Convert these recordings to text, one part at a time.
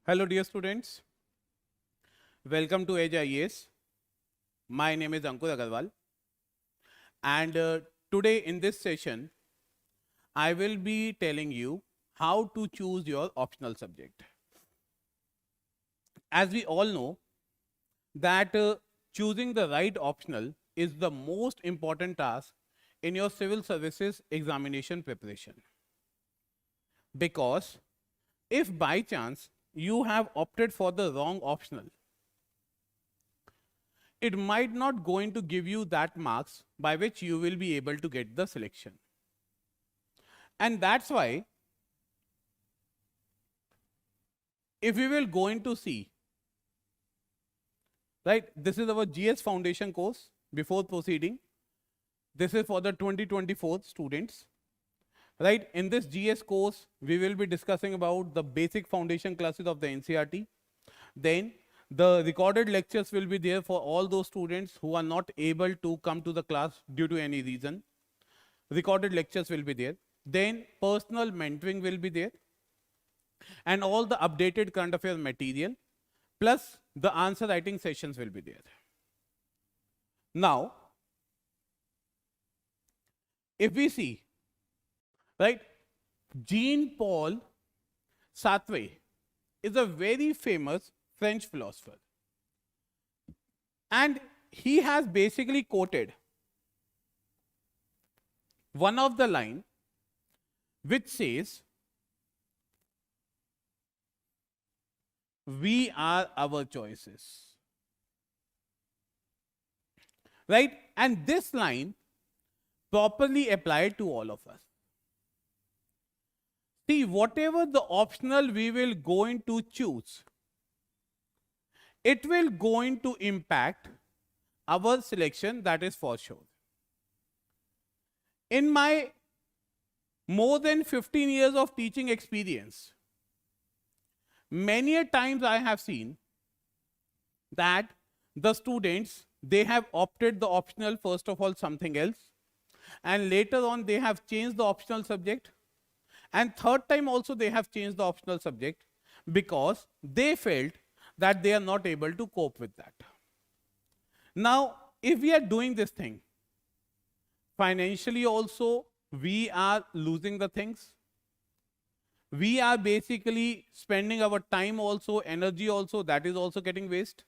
Hello dear students, welcome to Edge IAS. My name is Ankur Aggarwal and today in this session I will be telling you how to choose your optional subject. As we all know that choosing the right optional is the most important task in your civil services examination preparation, because if by chance you have opted for the wrong optional, it might not going to give you that marks by which you will be able to get the selection. And that's why if we will going to see, right, this is our GS foundation course. Before proceeding, this is for the 2024 students. Right, in this GS course, we will be discussing about the basic foundation classes of the NCERT. Then the recorded lectures will be there for all those students who are not able to come to the class due to any reason. Recorded lectures will be there. Then personal mentoring will be there. And all the updated current affairs material plus the answer writing sessions will be there. Now, if we see, right, Jean-Paul Sartre is a very famous French philosopher, and he has basically quoted one of the line which says, "We are our choices." Right, and this line properly applied to all of us. See, whatever the optional we will going to choose, it will going to impact our selection, that is for sure. In my more than 15 years of teaching experience, many a times I have seen that the students, they have opted the optional first of all something else, and later on they have changed the optional subject, and third time also they have changed the optional subject because they felt that they are not able to cope with that. Now, if we are doing this thing, financially also we are losing the things. We are basically spending our time also, energy also, that is also getting waste.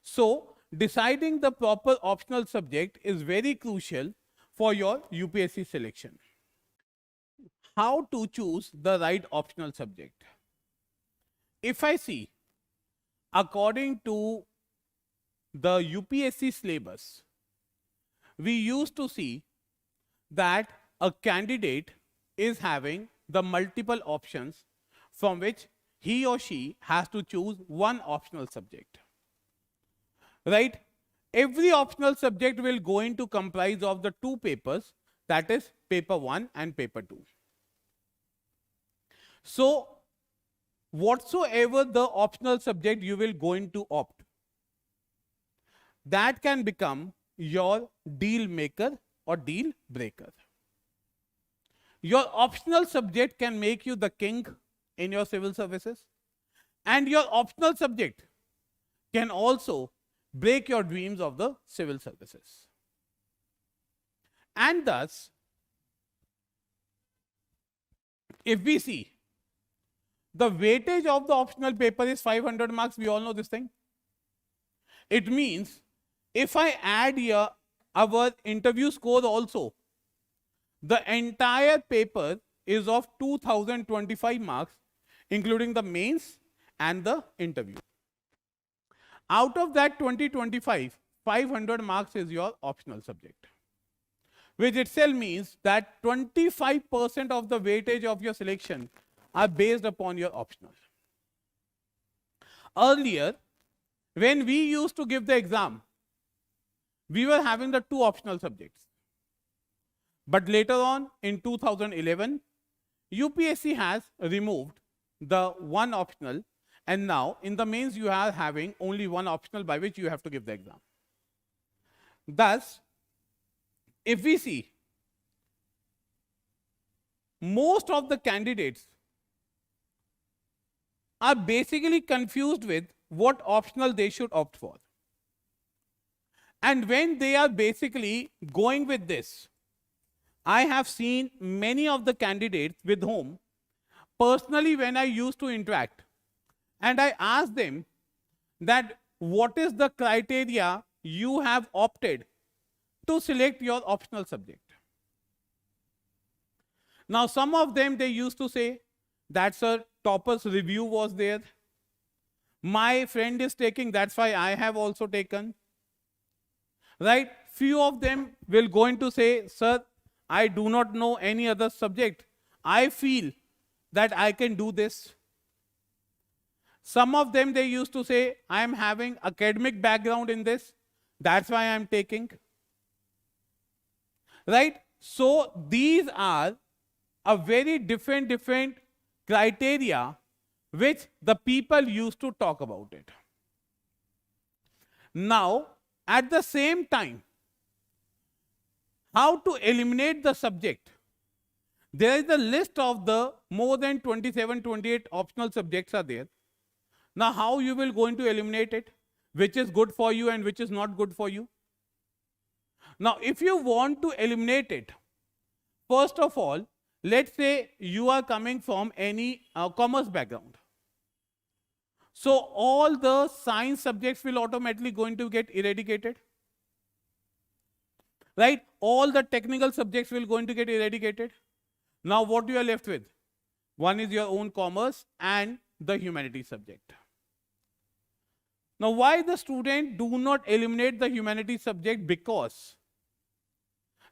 So, deciding the proper optional subject is very crucial for your UPSC selection. How to choose the right optional subject? If I see, according to the UPSC syllabus, we used to see that a candidate is having the multiple options from which he or she has to choose one optional subject. Right? Every optional subject will going to comprise of the two papers, that is paper 1 and paper 2. So, whatsoever the optional subject you will going to opt, that can become your deal maker or deal breaker. Your optional subject can make you the king in your civil services, and your optional subject can also break your dreams of the civil services. And thus, if we see, the weightage of the optional paper is 500 marks. We all know this thing. It means if I add here our interview score also, the entire paper is of 2025 marks, including the mains and the interview. Out of that 2025, 500 marks is your optional subject, which itself means that 25% of the weightage of your selection are based upon your optional. Earlier, when we used to give the exam, we were having the two optional subjects. But later on, in 2011, UPSC has removed the one optional, and now in the mains you are having only one optional by which you have to give the exam. Thus, if we see, most of the candidates are basically confused with what optional they should opt for. And when they are basically going with this, I have seen many of the candidates with whom personally when I used to interact, and I asked them that what is the criteria you have opted to select your optional subject. Now, some of them, they used to say that, sir, topper's review was there. My friend is taking, that's why I have also taken. Right? Few of them will going to say, sir, I do not know any other subject. I feel that I can do this. Some of them, they used to say, I am having academic background in this. That's why I am taking. Right? So these are a very different criteria which the people used to talk about it. Now, at the same time, how to eliminate the subject? There is a list of the more than 27, 28 optional subjects are there. Now, how you will going to eliminate it? Which is good for you and which is not good for you? Now, if you want to eliminate it, first of all, let's say you are coming from any commerce background. So all the science subjects will automatically going to get eradicated. Right? All the technical subjects will going to get eradicated. Now what you are left with? One is your own commerce and the humanities subject. Now why the student do not eliminate the humanities subject? Because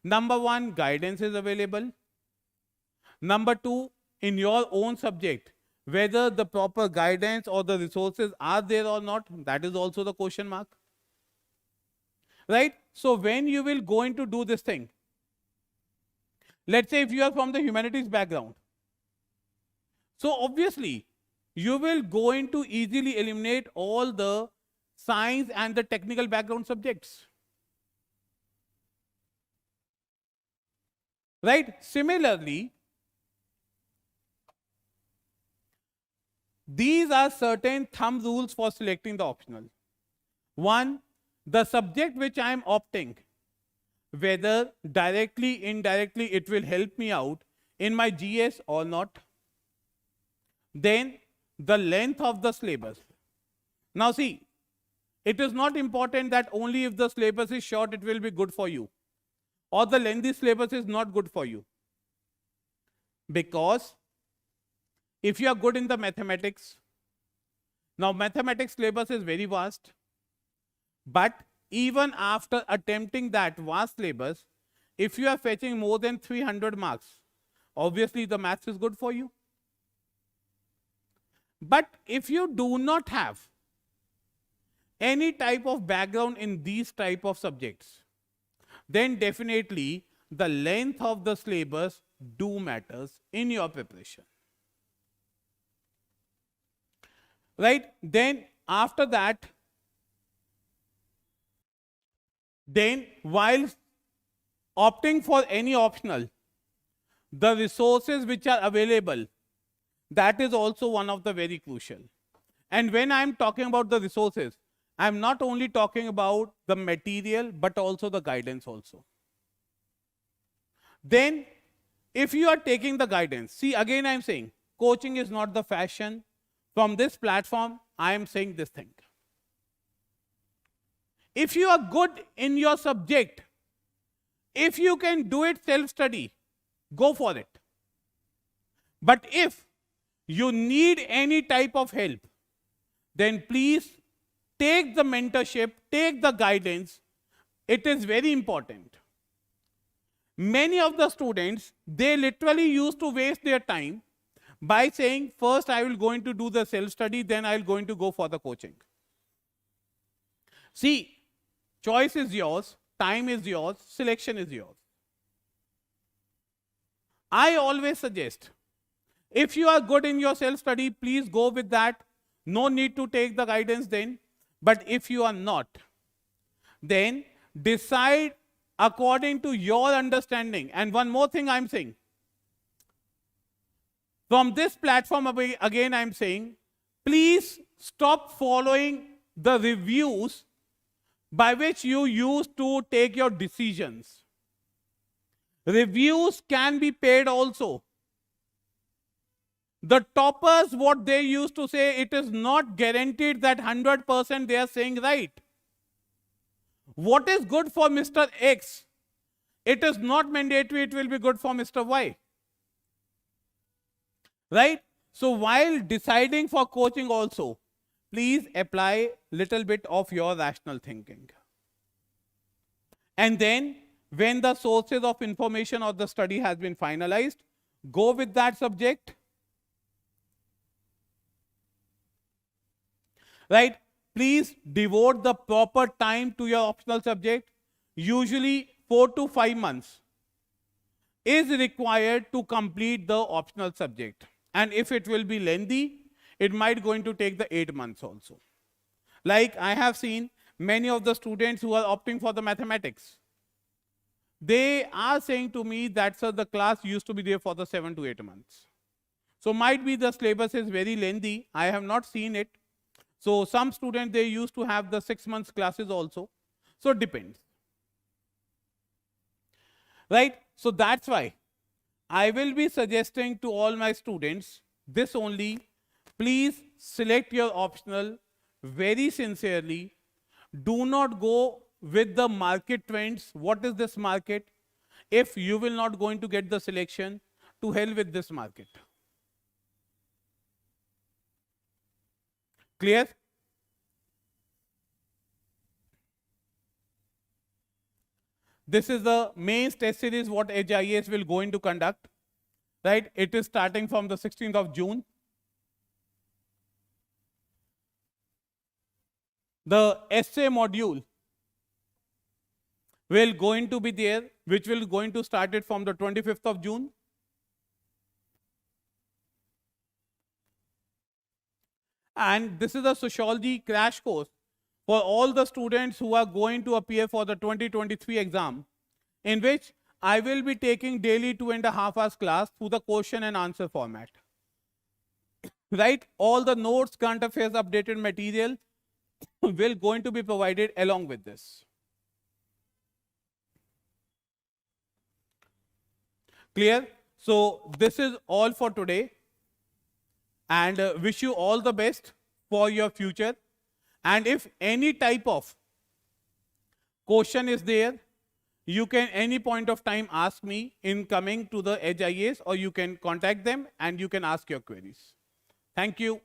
number one, guidance is available. Number two, in your own subject, whether the proper guidance or the resources are there or not, that is also the question mark. Right? So when you will going to do this thing, let's say if you are from the humanities background, so obviously you will going to easily eliminate all the science and the technical background subjects. Right? Similarly, these are certain thumb rules for selecting the optional. One, the subject which I am opting, whether directly, indirectly, it will help me out in my GS or not. Then the length of the syllabus. Now see, it is not important that only if the syllabus is short, it will be good for you, or the lengthy syllabus is not good for you. Because if you are good in the mathematics, now mathematics syllabus is very vast, but even after attempting that vast syllabus, if you are fetching more than 300 marks, obviously the maths is good for you. But if you do not have any type of background in these type of subjects, then definitely the length of the syllabus do matters in your preparation. Right? Then after that, then while opting for any optional, the resources which are available, that is also one of the very crucial. And when I am talking about the resources, I am not only talking about the material, but also the guidance also. Then, if you are taking the guidance, see again I am saying, coaching is not the fashion. From this platform, I am saying this thing. If you are good in your subject, if you can do it self-study, go for it. But if you need any type of help, then please take the mentorship, take the guidance. It is very important. Many of the students, they literally used to waste their time by saying, first I will going to do the self-study, then I will going to go for the coaching. See, choice is yours, time is yours, selection is yours. I always suggest, if you are good in your self-study, please go with that. No need to take the guidance then. But if you are not, then decide according to your understanding. And one more thing I'm saying. From this platform, again I'm saying, please stop following the reviews by which you used to take your decisions. Reviews can be paid also. The toppers, what they used to say, it is not guaranteed that 100% they are saying right. What is good for Mr. X, it is not mandatory it will be good for Mr. Y. Right? So while deciding for coaching also, please apply little bit of your rational thinking. And then when the sources of information or the study has been finalized, go with that subject. Right? Please devote the proper time to your optional subject. Usually 4 to 5 months is required to complete the optional subject. And if it will be lengthy, it might going to take the 8 months also. Like I have seen many of the students who are opting for the mathematics. They are saying to me that, sir, the class used to be there for the 7 to 8 months. So might be the syllabus is very lengthy. I have not seen it. So some students, they used to have the 6 months classes also. So it depends. Right? So that's why I will be suggesting to all my students this only. Please select your optional very sincerely. Do not go with the market trends. What is this market? If you will not going to get the selection, to hell with this market. Clear? This is the main test series what Edge IAS will going to conduct. Right? It is starting from the 16th of June. The essay module will going to be there, which will going to start it from the 25th of June. And this is a sociology crash course for all the students who are going to appear for the 2023 exam, in which I will be taking daily 2.5 hours class through the question and answer format. Right? All the notes, current affairs, updated material will going to be provided along with this. Clear? So this is all for today, and wish you all the best for your future. And if any type of question is there, you can any point of time ask me in coming to the Edge IAS, or you can contact them and you can ask your queries. Thank you.